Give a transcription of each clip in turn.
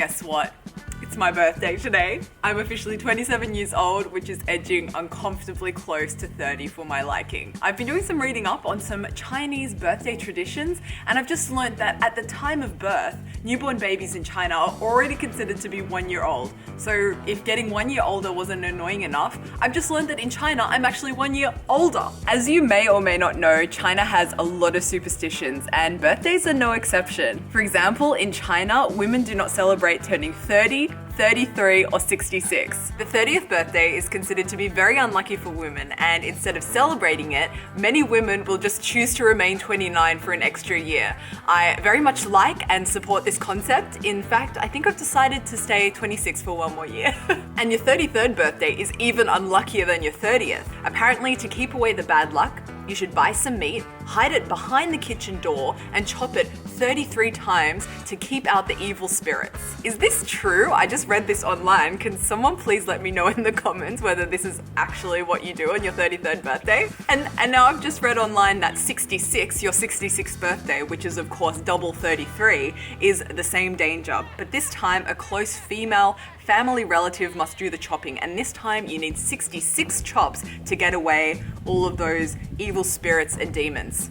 Guess what? It's my birthday today. I'm officially 27 years old, which is edging uncomfortably close to 30 for my liking. I've been doing some reading up on some Chinese birthday traditions, and I've just learned that at the time of birth, newborn babies in China are already considered to be 1 year old. So if getting 1 year older wasn't annoying enough, I've just learned that in China, I'm actually 1 year older. As you may or may not know, China has a lot of superstitions, and birthdays are no exception. For example, in China, women do not celebrate turning 30, 33 or 66. The 30th birthday is considered to be very unlucky for women, and instead of celebrating it, many women will just choose to remain 29 for an extra year. I very much like and support this concept. In fact, I think I've decided to stay 26 for one more year. And your 33rd birthday is even unluckier than your 30th. Apparently, to keep away the bad luck, you should buy some meat, hide it behind the kitchen door, and chop it 33 times to keep out the evil spirits. Is this true? I just read this online. Can someone please let me know in the comments whether this is actually what you do on your 33rd birthday? And now I've just read online that 66, your 66th birthday, which is of course double 33, is the same danger. But this time, a close female family relative must do the chopping, and this time you need 66 chops to get away all of those evil spirits and demons.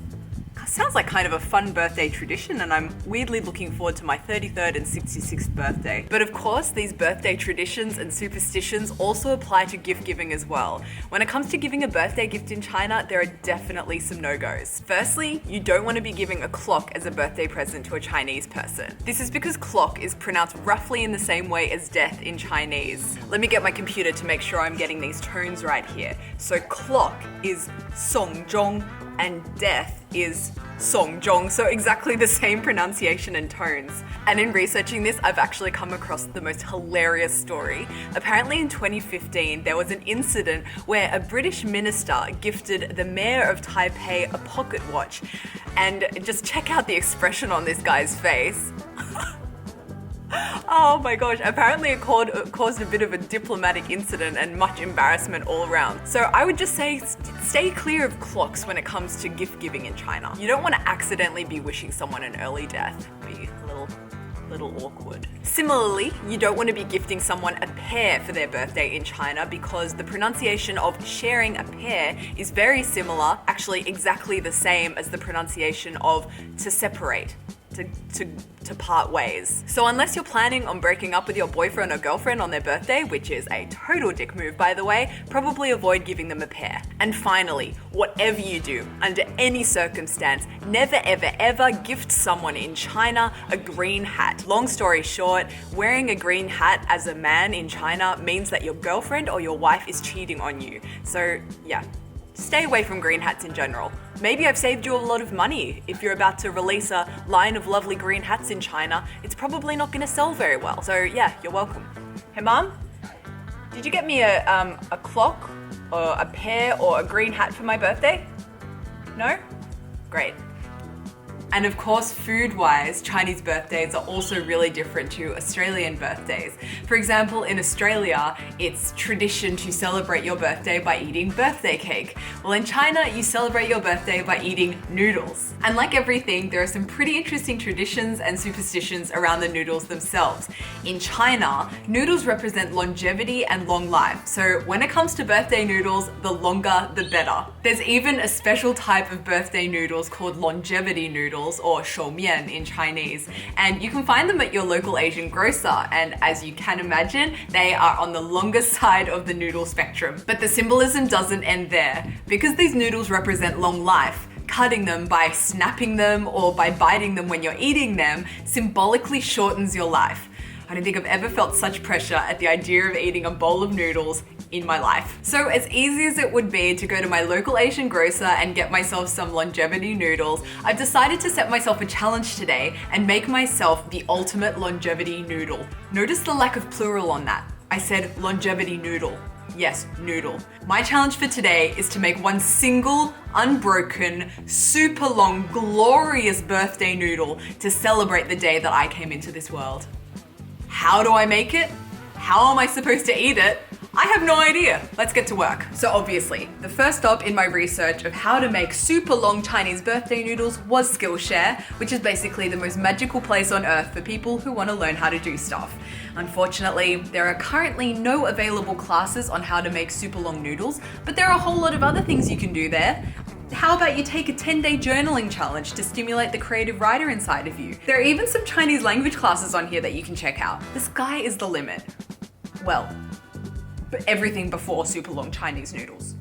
Sounds like kind of a fun birthday tradition, and I'm weirdly looking forward to my 33rd and 66th birthday. But of course, these birthday traditions and superstitions also apply to gift giving as well. When it comes to giving a birthday gift in China, there are definitely some no-goes. Firstly, you don't want to be giving a clock as a birthday present to a Chinese person. This is because clock is pronounced roughly in the same way as death in Chinese. Let me get my computer to make sure I'm getting these tones right here. So clock is songjong, and death is songjong, so exactly the same pronunciation and tones. And in researching this, I've actually come across the most hilarious story. Apparently in 2015, there was an incident where a British minister gifted the mayor of Taipei a pocket watch. And just check out the expression on this guy's face. Oh my gosh, apparently it caused a bit of a diplomatic incident and much embarrassment all around. So I would just say stay clear of clocks when it comes to gift giving in China. You don't want to accidentally be wishing someone an early death. It'd be a little awkward. Similarly, you don't want to be gifting someone a pear for their birthday in China because the pronunciation of sharing a pear is very similar, actually exactly the same as the pronunciation of to separate. To part ways. So unless you're planning on breaking up with your boyfriend or girlfriend on their birthday, which is a total dick move by the way, probably avoid giving them a pear. And finally, whatever you do, under any circumstance, never ever ever gift someone in China a green hat. Long story short, wearing a green hat as a man in China means that your girlfriend or your wife is cheating on you. So yeah, stay away from green hats in general. Maybe I've saved you a lot of money. If you're about to release a line of lovely green hats in China, it's probably not going to sell very well. So yeah, you're welcome. Hey mom, did you get me a clock or a pear or a green hat for my birthday? No? Great. And of course, food-wise, Chinese birthdays are also really different to Australian birthdays. For example, in Australia, it's tradition to celebrate your birthday by eating birthday cake. Well, in China, you celebrate your birthday by eating noodles. And like everything, there are some pretty interesting traditions and superstitions around the noodles themselves. In China, noodles represent longevity and long life. So when it comes to birthday noodles, the longer, the better. There's even a special type of birthday noodles called longevity noodles, or shoumian in Chinese, and you can find them at your local Asian grocer, and as you can imagine, they are on the longer side of the noodle spectrum. But the symbolism doesn't end there. Because these noodles represent long life, cutting them by snapping them or by biting them when you're eating them symbolically shortens your life. I don't think I've ever felt such pressure at the idea of eating a bowl of noodles in my life. So as easy as it would be to go to my local Asian grocer and get myself some longevity noodles, I've decided to set myself a challenge today and make myself the ultimate longevity noodle. Notice the lack of plural on that. I said longevity noodle. Yes, noodle. My challenge for today is to make one single, unbroken, super long, glorious birthday noodle to celebrate the day that I came into this world. How do I make it? How am I supposed to eat it? I have no idea. Let's get to work. So obviously, the first stop in my research of how to make super long Chinese birthday noodles was Skillshare, which is basically the most magical place on earth for people who want to learn how to do stuff. Unfortunately, there are currently no available classes on how to make super long noodles, but there are a whole lot of other things you can do there. How about you take a 10-day journaling challenge to stimulate the creative writer inside of you? There are even some Chinese language classes on here that you can check out. The sky is the limit. Well, but everything before super long Chinese noodles.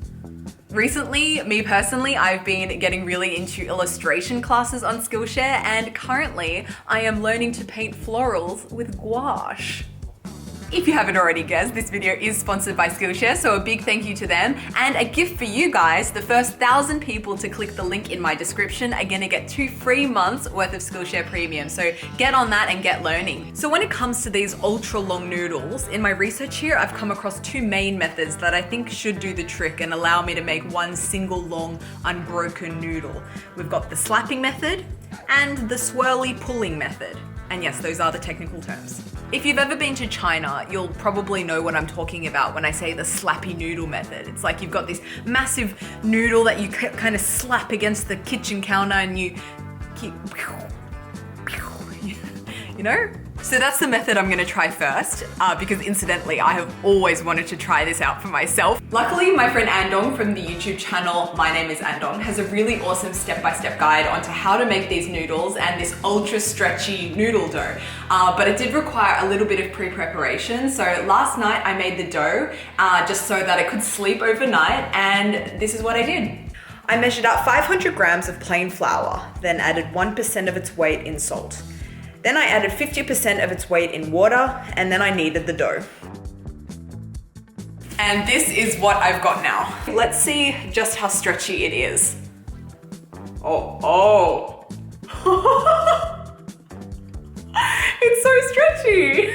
Recently, me personally, I've been getting really into illustration classes on Skillshare, and currently I am learning to paint florals with gouache. If you haven't already guessed, this video is sponsored by Skillshare, so a big thank you to them. And a gift for you guys, the first 1,000 people to click the link in my description are gonna get 2 free months worth of Skillshare Premium. So get on that and get learning. So when it comes to these ultra long noodles, in my research here, I've come across 2 main methods that I think should do the trick and allow me to make one single long unbroken noodle. We've got the slapping method and the swirly pulling method. And yes, those are the technical terms. If you've ever been to China, you'll probably know what I'm talking about when I say the slappy noodle method. It's like you've got this massive noodle that you kind of slap against the kitchen counter and you keep, you know? So that's the method I'm gonna try first, because incidentally, I have always wanted to try this out for myself. Luckily, my friend Andong from the YouTube channel, My Name is Andong, has a really awesome step-by-step guide onto how to make these noodles and this ultra stretchy noodle dough. But it did require a little bit of pre-preparation. So last night I made the dough just so that it could sleep overnight, and this is what I did. I measured out 500 grams of plain flour, then added 1% of its weight in salt. Then I added 50% of its weight in water, and then I kneaded the dough. And this is what I've got now. Let's see just how stretchy it is. Oh. It's so stretchy.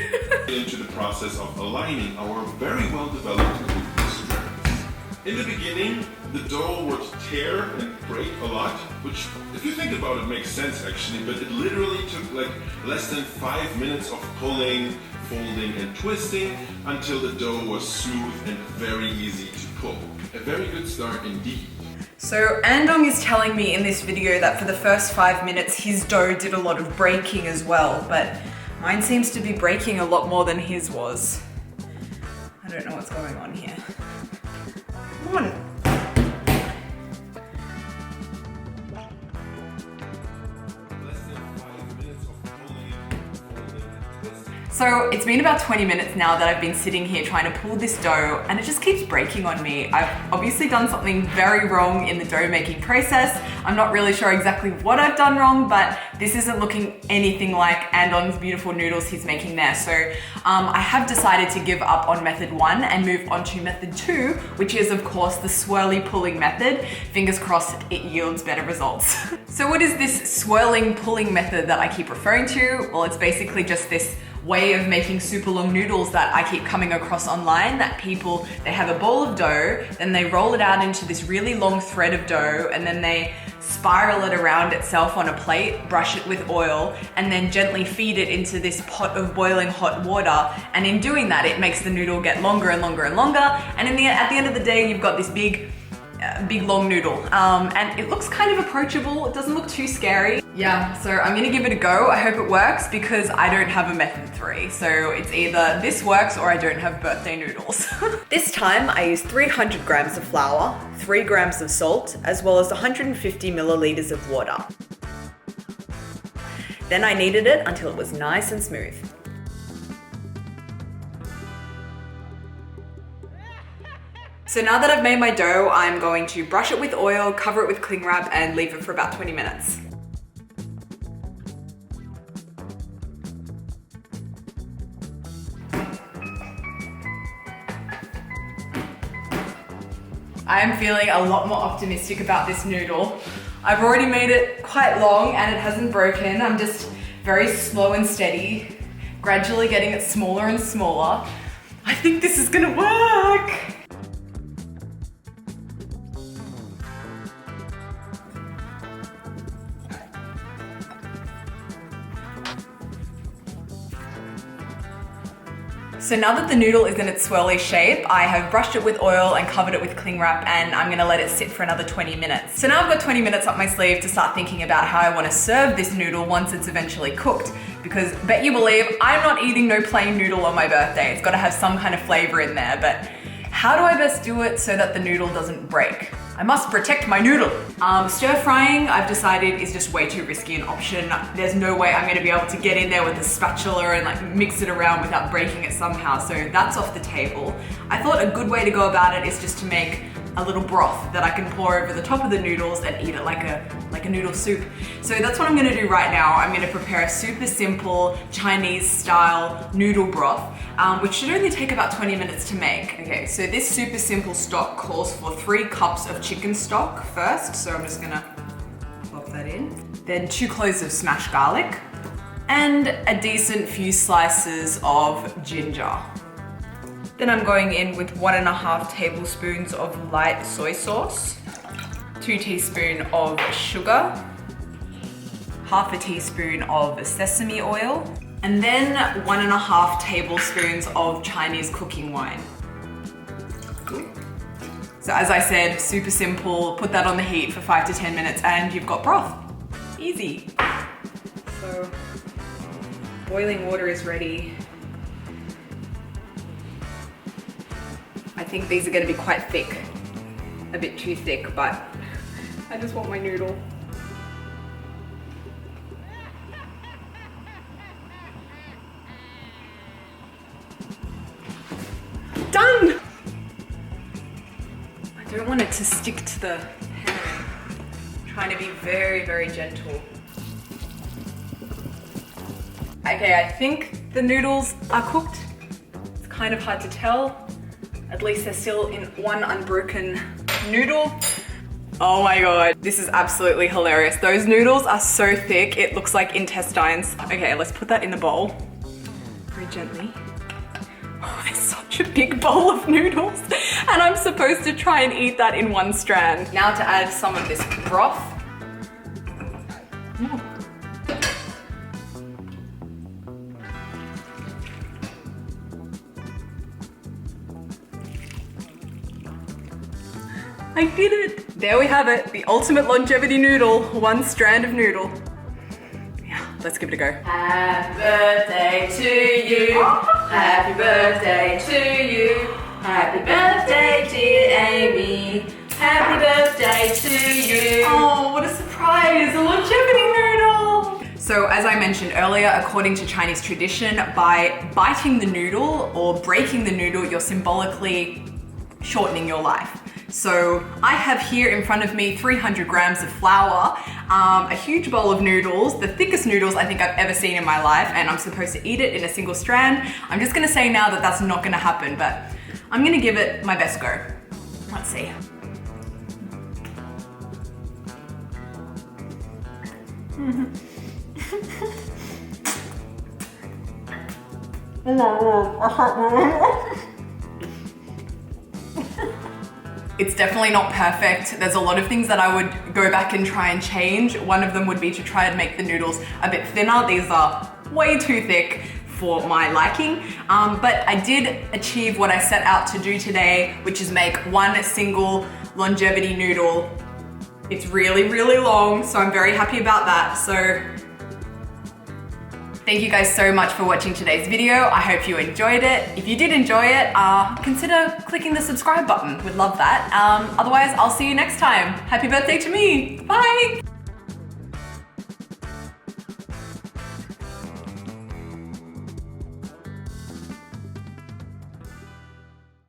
Into the process of aligning our very well developed cooking strands. In the beginning, the dough would tear and break a lot, which, if you think about it, makes sense actually, but it literally took like less than 5 minutes of pulling, folding and twisting until the dough was smooth and very easy to pull. A very good start indeed. So Andong is telling me in this video that for the first 5 minutes his dough did a lot of breaking as well, but mine seems to be breaking a lot more than his was. I don't know what's going on here. Come on. So it's been about 20 minutes now that I've been sitting here trying to pull this dough, and it just keeps breaking on me. I've obviously done something very wrong in the dough making process. I'm not really sure exactly what I've done wrong, but this isn't looking anything like Andong's beautiful noodles he's making there. So I have decided to give up on method 1 and move on to method 2, which is of course the swirly pulling method. Fingers crossed it yields better results. So what is this swirling pulling method that I keep referring to? Well, it's basically just this way of making super long noodles that I keep coming across online, that people, they have a bowl of dough, then they roll it out into this really long thread of dough, and then they spiral it around itself on a plate, brush it with oil, and then gently feed it into this pot of boiling hot water. And in doing that, it makes the noodle get longer and longer and longer. And at the end of the day, you've got this big long noodle. And it looks kind of approachable. It doesn't look too scary. Yeah, so I'm gonna give it a go. I hope it works because I don't have a method 3. So it's either this works or I don't have birthday noodles. This time I used 300 grams of flour, 3 grams of salt, as well as 150 milliliters of water. Then I kneaded it until it was nice and smooth. So now that I've made my dough, I'm going to brush it with oil, cover it with cling wrap, and leave it for about 20 minutes. I am feeling a lot more optimistic about this noodle. I've already made it quite long and it hasn't broken. I'm just very slow and steady, gradually getting it smaller and smaller. I think this is gonna work. So now that the noodle is in its swirly shape, I have brushed it with oil and covered it with cling wrap, and I'm gonna let it sit for another 20 minutes. So now I've got 20 minutes up my sleeve to start thinking about how I wanna serve this noodle once it's eventually cooked. Because bet you believe, I'm not eating no plain noodle on my birthday. It's gotta have some kind of flavor in there, but how do I best do it so that the noodle doesn't break? I must protect my noodle. Stir frying, I've decided, is just way too risky an option. There's no way I'm gonna be able to get in there with a spatula and like mix it around without breaking it somehow, so that's off the table. I thought a good way to go about it is just to make a little broth that I can pour over the top of the noodles and eat it like a noodle soup. So that's what I'm gonna do right now. I'm gonna prepare a super simple Chinese style noodle broth, which should only take about 20 minutes to make. Okay, so this super simple stock calls for 3 cups of chicken stock first. So I'm just gonna plop that in. Then 2 cloves of smashed garlic and a decent few slices of ginger. Then I'm going in with 1.5 tablespoons of light soy sauce, 2 teaspoons of sugar, 1/2 teaspoon of sesame oil, and then 1.5 tablespoons of Chinese cooking wine. So as I said, super simple, put that on the heat for 5 to 10 minutes and you've got broth. Easy. So boiling water is ready. I think these are gonna be quite thick, a bit too thick, but I just want my noodle. Done! I don't want it to stick to the pan. I'm trying to be very, very gentle. Okay, I think the noodles are cooked. It's kind of hard to tell. At least they're still in one unbroken noodle. Oh my God, this is absolutely hilarious. Those noodles are so thick, it looks like intestines. Okay, let's put that in the bowl. Very gently. Oh, it's such a big bowl of noodles. And I'm supposed to try and eat that in one strand. Now to add some of this broth. I did it! There we have it, the ultimate longevity noodle, one strand of noodle. Yeah, let's give it a go. Happy birthday to you, happy birthday to you, happy birthday dear Amy, happy birthday to you. Oh, what a surprise, a longevity noodle! So as I mentioned earlier, according to Chinese tradition, by biting the noodle or breaking the noodle, you're symbolically shortening your life. So I have here in front of me 300 grams of flour, a huge bowl of noodles, the thickest noodles I think I've ever seen in my life, and I'm supposed to eat it in a single strand. I'm just gonna say now that that's not gonna happen, but I'm gonna give it my best go. Let's see. It's definitely not perfect. There's a lot of things that I would go back and try and change. One of them would be to try and make the noodles a bit thinner. These are way too thick for my liking. But I did achieve what I set out to do today, which is make one single longevity noodle. It's really, really long, so I'm very happy about that. So thank you guys so much for watching today's video. I hope you enjoyed it. If you did enjoy it, consider clicking the subscribe button. We'd love that. Otherwise, I'll see you next time. Happy birthday to me. Bye.